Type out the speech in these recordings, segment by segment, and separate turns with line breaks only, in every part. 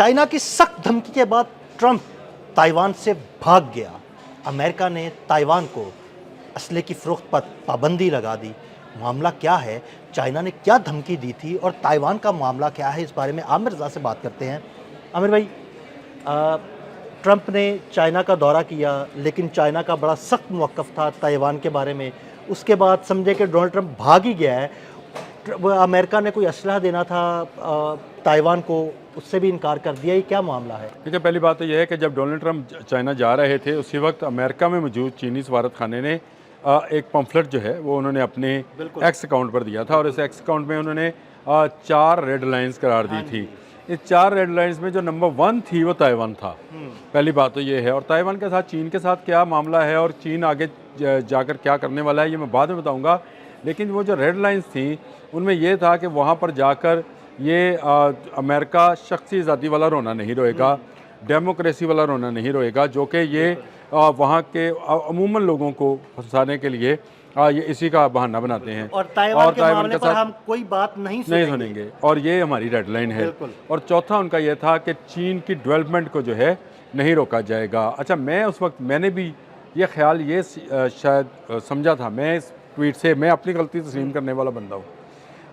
China की सख्त धमकी के बाद ट्रंप ताइवान से भाग गया। अमेरिका ने ताइवान को असले की फ़रोख्त पर पाबंदी लगा दी। मामला क्या है, चाइना ने क्या धमकी दी थी और ताइवान का मामला क्या है, इस बारे में आमिर रज़ा से बात करते हैं। आमिर भाई, ट्रंप ने चाइना का दौरा किया, लेकिन चाइना का बड़ा सख्त मौक़िफ़ था ताइवान के बारे में। उसके बाद समझे कि डोनाल्ड ट्रंप भाग ही गया है। अमेरिका ने कोई असलहा देना था ताइवान को, उससे भी इनकार कर दिया। ये क्या मामला है?
देखिए, पहली बात तो यह है कि जब डोनाल्ड ट्रंप चाइना जा रहे थे उसी वक्त अमेरिका में मौजूद चीनी सफारत खाने ने एक पम्फलेट जो है वो उन्होंने अपने एक्स अकाउंट पर दिया था और इस एक्स अकाउंट में उन्होंने 4 रेड लाइंस करार दी थी। इस 4 रेड लाइंस में जो नंबर 1 थी वो ताइवान था। पहली बात तो ये है। और ताइवान के साथ चीन के साथ क्या मामला है और चीन आगे जाकर क्या करने वाला है, ये मैं बाद में बताऊँगा। लेकिन वो जो रेड लाइंस थी उनमें यह था कि वहाँ पर जाकर ये अमेरिका शख्सी आज़ादी वाला रोना नहीं रोएगा, डेमोक्रेसी वाला रोना नहीं रोएगा, जो कि ये वहाँ के अमूमन लोगों को फंसाने के लिए ये इसी का बहाना बनाते हैं।
और ताइवान के मामले पर हम कोई बात नहीं
सुनेंगे और ये हमारी रेड लाइन है। और चौथा उनका यह था कि चीन की डेवलपमेंट को जो है नहीं रोका जाएगा। अच्छा, मैं उस वक्त मैंने भी ये ख्याल ये शायद समझा था, मैं इस ट्वीट से मैं अपनी गलती तस्लीम करने वाला बंदा हूँ।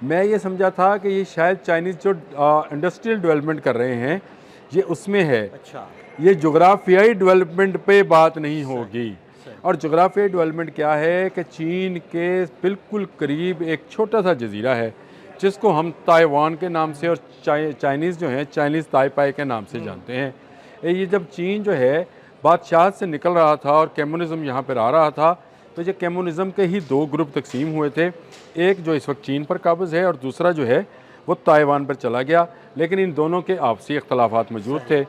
मैं ये समझा था कि ये शायद चाइनीज़ जो इंडस्ट्रियल डेवलपमेंट कर रहे हैं ये उसमें है।
अच्छा,
ये जोग्राफियाई डेवलपमेंट पे बात नहीं होगी। और जोग्राफियाई डेवलपमेंट क्या है कि चीन के बिल्कुल करीब एक छोटा सा जजीरा है जिसको हम ताइवान के नाम से और चाइनीज़ जो हैं चाइनीज़ ताइपाई के नाम से जानते हैं। ये जब चीन जो है बादशाह से निकल रहा था और कम्युनिज़म यहाँ पर आ रहा था, तो ये कम्युनिज़म के ही 2 ग्रुप तकसीम हुए थे। एक जो इस वक्त चीन पर काबिज़ है और दूसरा जो है वो ताइवान पर चला गया। लेकिन इन दोनों के आपसी इख्तलाफात मौजूद थे।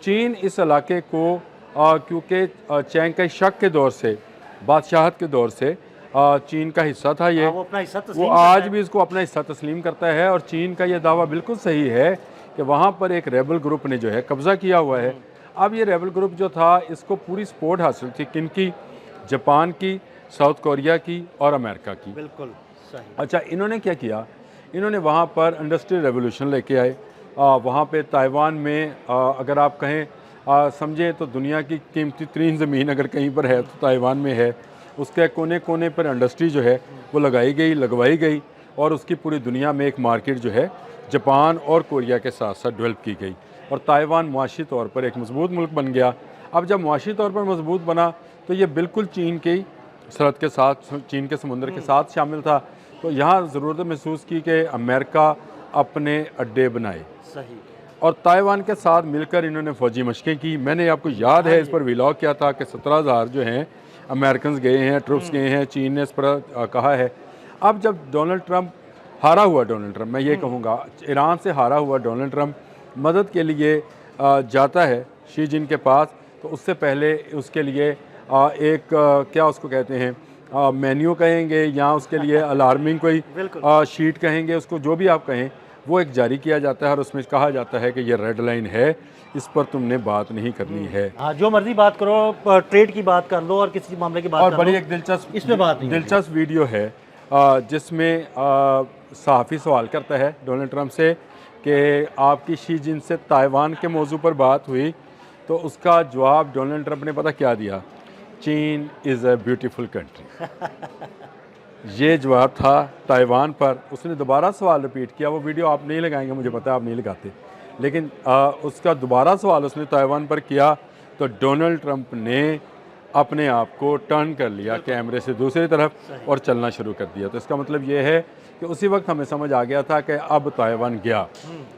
चीन इस इलाके को क्योंकि चैंग काई शक के दौर से, बादशाहत के दौर से चीन का हिस्सा था ये, वो आज भी इसको अपना हिस्सा तस्लीम करता है। और चीन का ये दावा बिल्कुल सही है कि वहाँ पर एक रेबल ग्रुप ने जो है कब्ज़ा किया हुआ है। अब ये रेबल ग्रुप जो था इसको पूरी सपोर्ट हासिल थी किनकी? जापान की, साउथ कोरिया की और अमेरिका की।
बिल्कुल सही। अच्छा,
इन्होंने क्या किया? इन्होंने वहाँ पर इंडस्ट्रियल रेवोल्यूशन लेके आए। वहाँ पे ताइवान में अगर आप कहें समझें तो दुनिया की कीमती तरीन ज़मीन अगर कहीं पर है तो ताइवान में है। उसके कोने कोने पर इंडस्ट्री जो है वो लगवाई गई और उसकी पूरी दुनिया में एक मार्केट जो है जापान और कोरिया के साथ साथ डेवलप की गई और ताइवान मुआशी तौर पर एक मजबूत मुल्क बन गया। अब जब मुआशी तौर पर मजबूत बना तो ये बिल्कुल चीन की सरहद के साथ, चीन के समुंदर के साथ शामिल था। तो यहाँ ज़रूरत महसूस की कि अमेरिका अपने अड्डे बनाए।
सही।
और ताइवान के साथ मिलकर इन्होंने फ़ौजी मशक़ें की। मैंने आपको याद है इस पर व्लॉग किया था कि 17,000 जो हैं अमेरिकन गए हैं, ट्रुप्स गए हैं, चीन ने इस पर कहा है। अब जब डोनाल्ड ट्रंप हारा हुआ, मैं ये कहूँगा ईरान से हारा हुआ डोनाल्ड ट्रंप मदद के लिए जाता है शी जिन के पास, तो उससे पहले उसके लिए एक क्या उसको कहते हैं मेन्यू कहेंगे या उसके लिए अलार्मिंग कोई शीट कहेंगे, उसको जो भी आप कहें, वो एक जारी किया जाता है और उसमें कहा जाता है कि ये रेड लाइन है, इस पर तुमने बात नहीं करनी है।
हाँ, जो मर्जी बात करो, ट्रेड की बात कर लो और किसी मामले की बात
और
कर
बड़ी
लो,
एक
दिलचस्प
वीडियो है जिसमें सहाफ़ी सवाल करता है डोनाल्ड ट्रंप से कि आपकी शी जिन से ताइवान के मौजू पर बात हुई, तो उसका जवाब डोनाल्ड ट्रंप ने पता क्या दिया? चीन इज़ अ ब्यूटीफुल कंट्री। ये जवाब था ताइवान पर। उसने दोबारा सवाल रिपीट किया। वो वीडियो आप नहीं लगाएंगे, मुझे पता है आप नहीं लगाते, लेकिन उसका दोबारा सवाल उसने ताइवान पर किया तो डोनाल्ड ट्रंप ने अपने आप को टर्न कर लिया कैमरे से दूसरी तरफ और चलना शुरू कर दिया। तो इसका मतलब ये है कि उसी वक्त हमें समझ आ गया था कि अब ताइवान गया,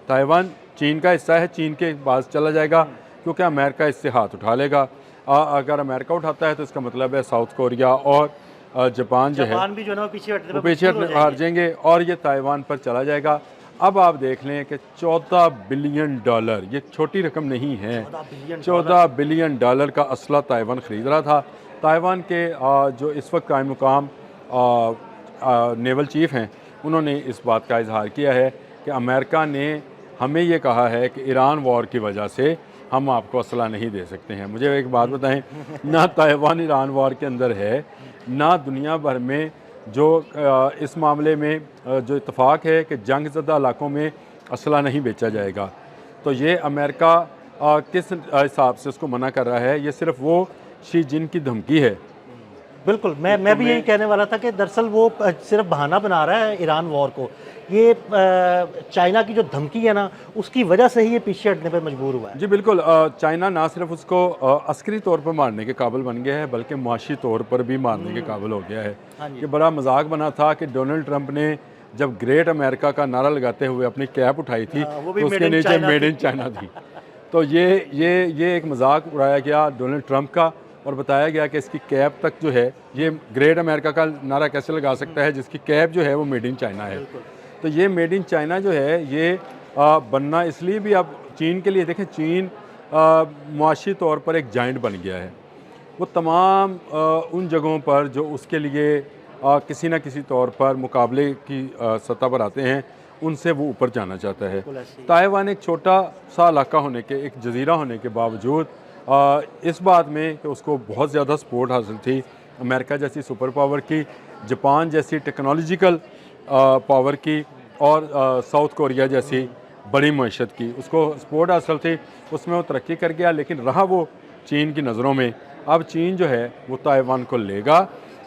ताइवान चीन का हिस्सा है, चीन के पास चला जाएगा क्योंकि अमेरिका इससे हाथ उठा लेगा। अगर अमेरिका उठाता है तो इसका मतलब है साउथ कोरिया और जापान जो है
भी जो है पीछे
हार जाएंगे और ये ताइवान पर चला जाएगा। अब आप देख लें कि $14 बिलियन, ये छोटी रकम नहीं है, $14 बिलियन का असला ताइवान ख़रीद रहा था। ताइवान के जो इस वक्त कायम मुकाम नेवल चीफ़ हैं, उन्होंने इस बात का इजहार किया है कि अमेरिका ने हमें ये कहा है कि ईरान वॉर की वजह से हम आपको असला नहीं दे सकते हैं। मुझे एक बात बताएं, ना ताइवान ईरान वॉर के अंदर है, ना दुनिया भर में जो इस मामले में जो इत्तफाक है कि जंग ज़दा इलाकों में असला नहीं बेचा जाएगा। तो ये अमेरिका किस हिसाब से उसको मना कर रहा है? ये सिर्फ वो शी जिन की धमकी है।
बिल्कुल, मैं भी यही कहने वाला था कि दरअसल वो सिर्फ बहाना बना रहा है ईरान वॉर को। ये चाइना की जो धमकी है ना, उसकी वजह से ही ये पीछे हटने पे मजबूर हुआ है।
जी बिल्कुल, चाइना ना सिर्फ उसको अस्करी तौर पर मारने के काबिल बन गया है, बल्कि मुआशी तौर पर भी मारने के काबिल हो गया है।
हाँ जी।
ये बड़ा मजाक बना था कि डोनाल्ड ट्रंप ने जब ग्रेट अमेरिका का नारा लगाते हुए अपनी कैप उठाई थी,
वो भी
तो
made
उसके
in
नीचे
China
मेड
थी।
इन चाइना थी। तो ये एक मजाक उड़ाया गया डोनाल्ड ट्रंप का, और बताया गया कि इसकी कैप तक जो है, ये ग्रेट अमेरिका का नारा कैसे लगा सकता है जिसकी कैप जो है वो मेड इन चाइना है। तो ये मेड इन चाइना जो है ये बनना इसलिए भी अब चीन के लिए, देखें चीन मुआशी तौर पर एक जाइंट बन गया है। वो तमाम उन जगहों पर जो उसके लिए किसी न किसी तौर पर मुकाबले की सतह पर आते हैं, उनसे वो ऊपर जाना चाहता है। ताइवान एक छोटा सा इलाका होने के, एक जजीरा होने के बावजूद इस बात में कि उसको बहुत ज़्यादा सपोर्ट हासिल थी अमेरिका जैसी सुपर पावर की, जापान जैसी टेक्नोलॉजिकल पावर की, और साउथ कोरिया जैसी बड़ी मईशत की, उसको सपोर्ट हासिल थी, उसमें वो तरक्की कर गया। लेकिन रहा वो चीन की नज़रों में। अब चीन जो है वो ताइवान को लेगा।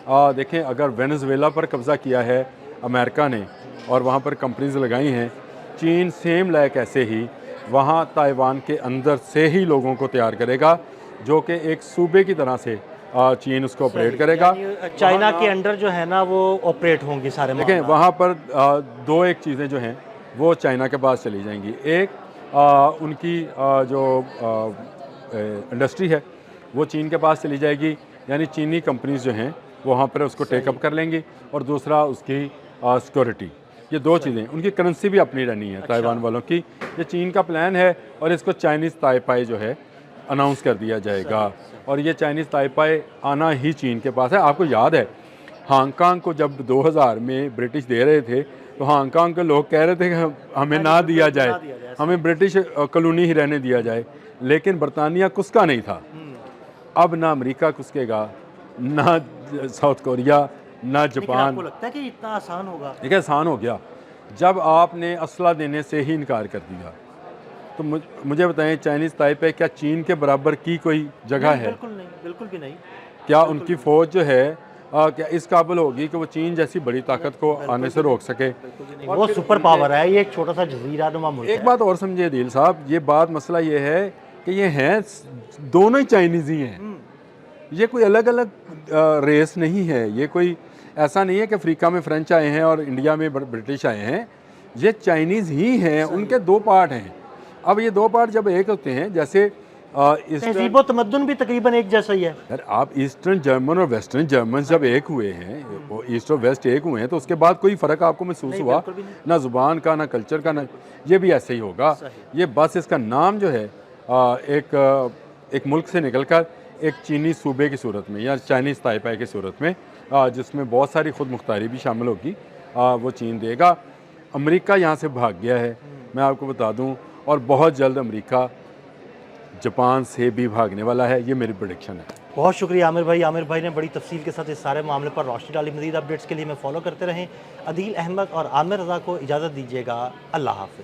देखें, अगर वेनेजुएला पर कब्ज़ा किया है अमेरिका ने और वहाँ पर कंपनीज लगाई हैं, चीन सेम लाइक ऐसे ही वहाँ ताइवान के अंदर से ही लोगों को तैयार करेगा, जो कि एक सूबे की तरह से चीन उसको ऑपरेट करेगा।
चाइना के अंडर जो है ना वो ऑपरेट होंगी सारे।
देखें, वहाँ पर दो एक चीज़ें जो हैं वो चाइना के पास चली जाएंगी। एक उनकी जो इंडस्ट्री है वो चीन के पास चली जाएगी, यानी चीनी कंपनीज जो हैं वो वहाँ पर उसको टेकअप कर लेंगी, और दूसरा उसकी सिक्योरिटी। ये दो चीज़ें, उनकी करेंसी भी अपनी रहनी है ताइवान वालों की। ये चीन का प्लान है, और इसको चाइनीज़ ताइपाई जो है अनाउंस कर दिया जाएगा। और ये चाइनीज़ ताइपाई आना ही चीन के पास है। आपको याद है हांगकांग को जब 2000 में ब्रिटिश दे रहे थे, तो हांगकांग के लोग कह रहे थे कि हमें ना दिया जाए, हमें ब्रिटिश कॉलोनी ही रहने दिया जाए, लेकिन बरतानिया कुसका नहीं था। अब ना अमेरिका कुसकेगा, ना साउथ कोरिया, ना जापान।
आपको लगता है कि इतना आसान होगा?
देखिए, आसान हो गया जब आपने असला देने से ही इनकार कर दिया। तो मुझे बताएं, चाइनीज़ ताइपे क्या चीन के बराबर की कोई जगह है?
बिल्कुल नहीं, बिल्कुल भी नहीं।
क्या उनकी फ़ौज जो है क्या इस काबिल होगी कि वो चीन जैसी बड़ी ताकत को आने से रोक सके?
वो सुपर पावर है, ये एक छोटा सा जजीरा नुमा मुल्क है।
एक बात और समझिए दिल साहब, ये बात मसला ये है कि ये हैं दोनों ही चाइनीज़ ही हैं। ये कोई अलग अलग रेस नहीं है। ये कोई ऐसा नहीं है कि अफ्रीका में फ्रेंच आए हैं और इंडिया में ब्रिटिश आए हैं। ये चाइनीज़ ही हैं। उनके दो पार्ट हैं। अब ये दो पार्ट जब एक होते हैं, जैसे
तहजीब व तमद्दुन भी तकरीबन एक जैसा ही है।
यार, आप ईस्टर्न जर्मन और वेस्टर्न जर्मन जब एक हुए हैं, वो ईस्ट और वेस्ट एक हुए हैं, तो उसके बाद कोई फ़र्क आपको महसूस हुआ? ना ज़ुबान का, ना कल्चर का, ना। ये भी ऐसे ही होगा। ये बस इसका नाम जो है एक मुल्क से निकलकर एक चीनी सूबे की सूरत में या चाइनीज़ ताइपाई की सूरत में, जिसमें बहुत सारी खुद मुख्तारी भी शामिल होगी, वो चीन देगा। अमेरिका यहाँ से भाग गया है, मैं आपको बता दूँ, और बहुत जल्द अमेरिका जापान से भी भागने वाला है। ये मेरी प्रेडिक्शन है।
बहुत शुक्रिया आमिर भाई। आमिर भाई ने बड़ी तफसील के साथ इस सारे मामले पर रोशनी डाली। मज़ीद अपडेट्स के लिए मैं फॉलो करते रहें। अदील अहमद और आमिर रज़ा को इजाज़त दीजिएगा। अल्लाह हाफ़िज़।